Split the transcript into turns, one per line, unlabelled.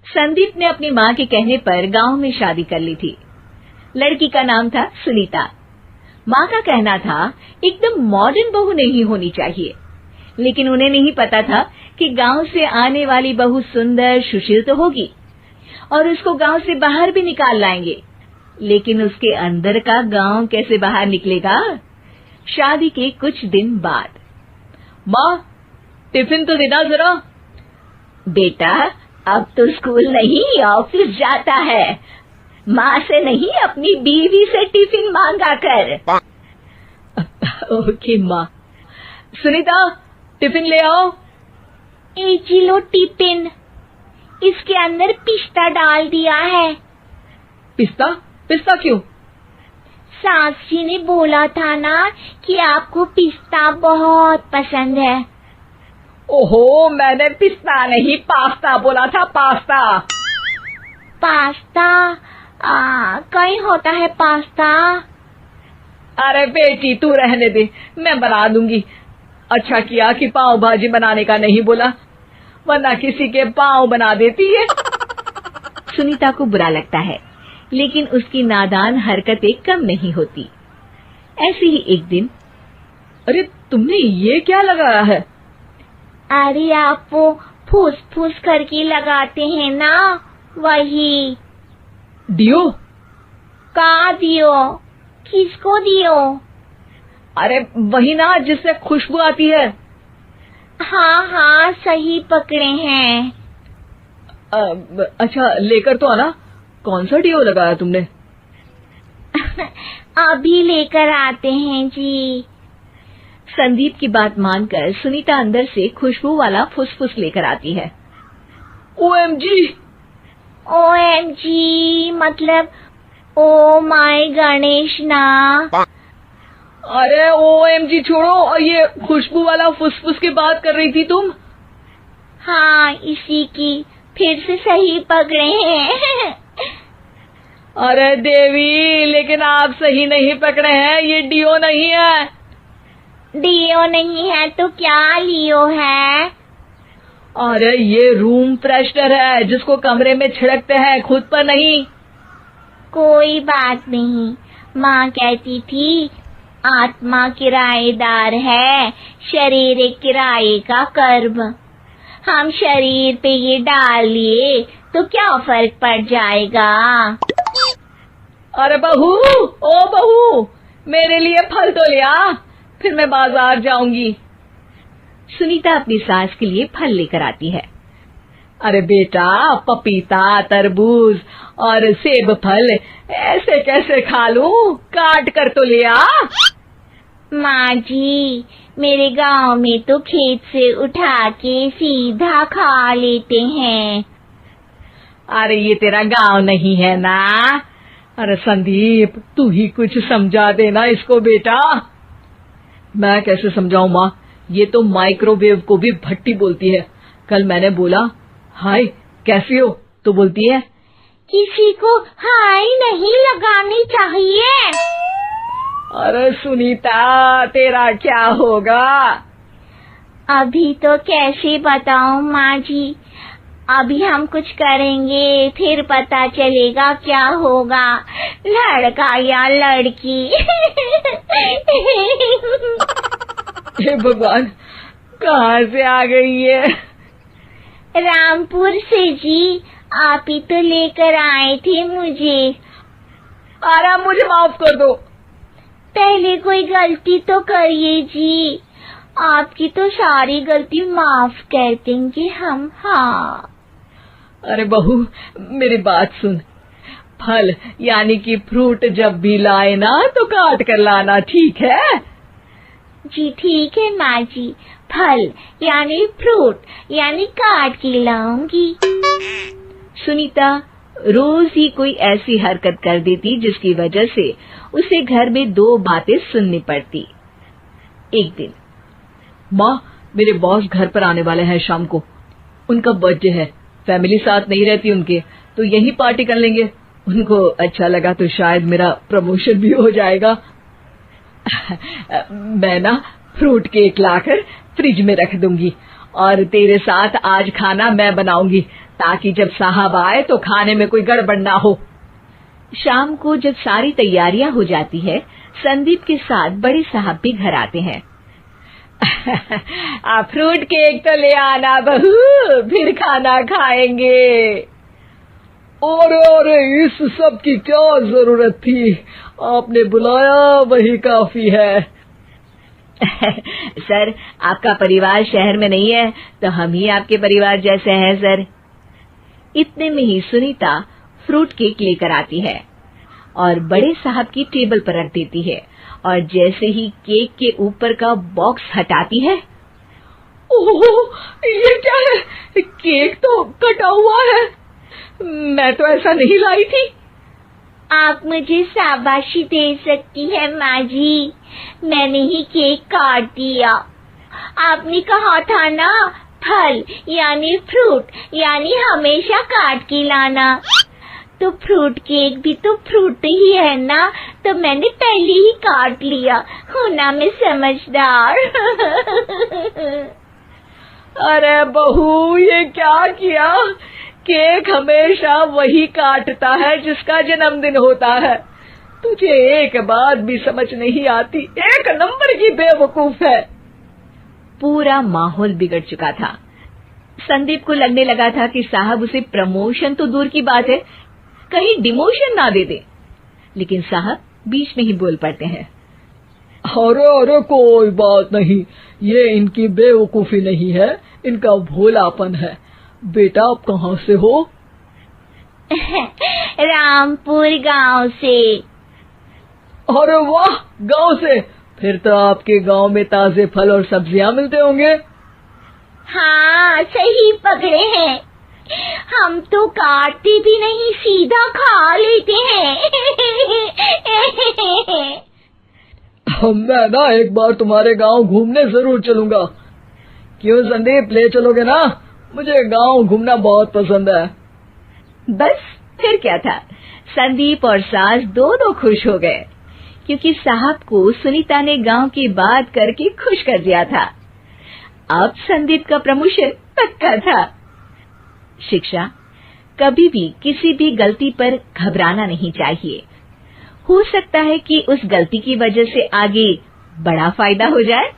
संदीप ने अपनी माँ के कहने पर गांव में शादी कर ली थी। लड़की का नाम था सुनीता। माँ का कहना था एकदम मॉडर्न बहू नहीं होनी चाहिए, लेकिन उन्हें नहीं पता था कि गांव से आने वाली बहू सुंदर सुशील तो होगी और उसको गांव से बाहर भी निकाल लाएंगे, लेकिन उसके अंदर का गांव कैसे बाहर निकलेगा। शादी के कुछ दिन बाद,
माँ टिफिन तो देना जरा।
बेटा अब तो स्कूल नहीं ऑफिस जाता है, माँ से नहीं अपनी बीवी से टिफिन मांगा कर।
ओके माँ। सुनीता टिफिन ले आओ।
एक लो टिफिन, इसके अंदर पिस्ता डाल दिया है।
पिस्ता? पिस्ता क्यों?
सास जी ने बोला था ना कि आपको पिस्ता बहुत पसंद है।
ओहो, मैंने पिस्ता नहीं पास्ता बोला था, पास्ता।
पास्ता? कहीं होता है पास्ता?
अरे बेटी तू रहने दे, मैं बना दूंगी। अच्छा किया कि पाव भाजी बनाने का नहीं बोला, वरना किसी के पाव बना देती है।
सुनीता को बुरा लगता है, लेकिन उसकी नादान हरकतें कम नहीं होती। ऐसे ही एक दिन,
अरे तुमने ये क्या लगाया है?
अरे आप वो फूस फूस करके लगाते हैं ना, वही।
डियो?
का दियो? किसको दियो?
अरे वही ना जिससे खुशबू आती है।
हाँ सही पकड़े हैं।
अच्छा लेकर तो आना। कौन सा डियो लगाया तुमने?
अभी लेकर आते हैं जी।
संदीप की बात मानकर सुनीता अंदर से खुशबू वाला फुसफुस लेकर आती है।
ओएमजी!
ओएमजी मतलब ओ माय गणेश ना।
अरे ओएमजी छोड़ो, और ये खुशबू वाला फुसफुस की बात कर रही थी तुम?
हाँ इसी की, फिर से सही पकड़े हैं।
अरे देवी, लेकिन आप सही नहीं पकड़े हैं, ये डियो नहीं है।
डियो नहीं है तो क्या लियो है?
अरे ये रूम फ्रेशनर है, जिसको कमरे में छिड़कते हैं, खुद पर नहीं।
कोई बात नहीं, माँ कहती थी आत्मा किराएदार है, शरीर एक किराए का कर्म। हम शरीर पे ये डाल लिए तो क्या फर्क पड़ जाएगा।
अरे बहू, ओ बहू, मेरे लिए फल तो ले आ, फिर मैं बाजार जाऊंगी।
सुनीता अपनी सास के लिए फल लेकर आती है।
अरे बेटा, पपीता, तरबूज और सेब फल ऐसे कैसे खा लूं? काट कर तो ले आ।
माँ जी, मेरे गांव में तो खेत से उठा के सीधा खा लेते हैं।
अरे ये तेरा गांव नहीं है ना। अरे संदीप, तू ही कुछ समझा देना इसको बेटा। मैं कैसे समझाऊं माँ, ये तो माइक्रोवेव को भी भट्टी बोलती है। कल मैंने बोला हाय कैसी हो, तो बोलती है
किसी को हाय नहीं लगानी चाहिए।
अरे सुनीता, तेरा क्या होगा?
अभी तो कैसे बताऊं माँ जी, अभी हम कुछ करेंगे फिर पता चलेगा क्या होगा, लड़का या लड़की।
हे भगवान, कहाँ से आ गई है?
रामपुर से जी, आप ही तो लेकर आए थे मुझे।
अरे मुझे माफ कर दो।
पहले कोई गलती तो करिए जी, आपकी तो सारी गलती माफ कर देंगे हम। हाँ
अरे बहू, मेरी बात सुन। फल यानी कि फ्रूट जब भी लाए ना तो काट कर लाना, ठीक है?
जी ठीक है माँ जी, फल यानी फ्रूट यानी काट के लाऊंगी।
सुनीता रोज ही कोई ऐसी हरकत कर देती जिसकी वजह से उसे घर में दो बातें सुननी पड़ती। एक दिन,
माँ मेरे बॉस घर पर आने वाले हैं शाम को, उनका बर्थडे है, फैमिली साथ नहीं रहती उनके, तो यही पार्टी कर लेंगे। उनको अच्छा लगा तो शायद मेरा प्रमोशन भी हो जाएगा। मैं ना फ्रूट केक लाकर फ्रिज में रख दूंगी और तेरे साथ आज खाना मैं बनाऊंगी, ताकि जब साहब आए तो खाने में कोई गड़बड़ ना हो।
शाम को जब सारी तैयारियां हो जाती है, संदीप के साथ बड़े साहब भी घर आते हैं।
फ्रूट केक तो ले आना बहू, फिर खाना खाएंगे।
अरे इस सब की क्या जरूरत थी, आपने बुलाया वही काफी है।
सर, आपका परिवार शहर में नहीं है तो हम ही आपके परिवार जैसे हैं सर। इतने में ही सुनीता फ्रूट केक लेकर आती है और बड़े साहब की टेबल पर रख देती है, और जैसे ही केक के ऊपर का बॉक्स हटाती है,
ओह, ये क्या है? केक तो कटा हुआ है। मैं तो ऐसा नहीं लाई थी।
आप मुझे शाबाशी दे सकती है माँ जी, मैंने ही केक काट दिया। आपने कहा था ना, फल यानी फ्रूट यानी हमेशा काट के लाना, तो फ्रूट केक भी तो फ्रूट ही है ना, तो मैंने पहले ही काट लिया। हूँ ना मैं समझदार।
अरे बहू, ये क्या किया? केक हमेशा वही काटता है जिसका जन्मदिन होता है। तुझे एक बात भी समझ नहीं आती, एक नंबर की बेवकूफ है।
पूरा माहौल बिगड़ चुका था। संदीप को लगने लगा था कि साहब उसे प्रमोशन तो दूर की बात है, कहीं डिमोशन ना दे दे, लेकिन साहब बीच में ही बोल पड़ते हैं।
अरे कोई बात नहीं, ये इनकी बेवकूफी नहीं है, इनका भोलापन है। बेटा आप कहाँ से हो?
रामपुर गांव से।
अरे वाह, गांव से? फिर तो आपके गांव में ताजे फल और सब्जियां मिलते होंगे।
हाँ, सही पकड़े हैं। हम तो काटते भी नहीं, सीधा खा लेते हैं।
मैं ना एक बार तुम्हारे गांव घूमने जरूर चलूंगा। क्यों संदीप, ले चलोगे ना? मुझे गांव घूमना बहुत पसंद है।
बस फिर क्या था, संदीप और सास दोनों खुश हो गए, क्योंकि साहब को सुनीता ने गांव की बात करके खुश कर दिया था। अब संदीप का प्रमोशन पक्का था। शिक्षा, कभी भी किसी भी गलती पर घबराना नहीं चाहिए। हो सकता है कि उस गलती की वजह से आगे बड़ा फायदा हो जाए।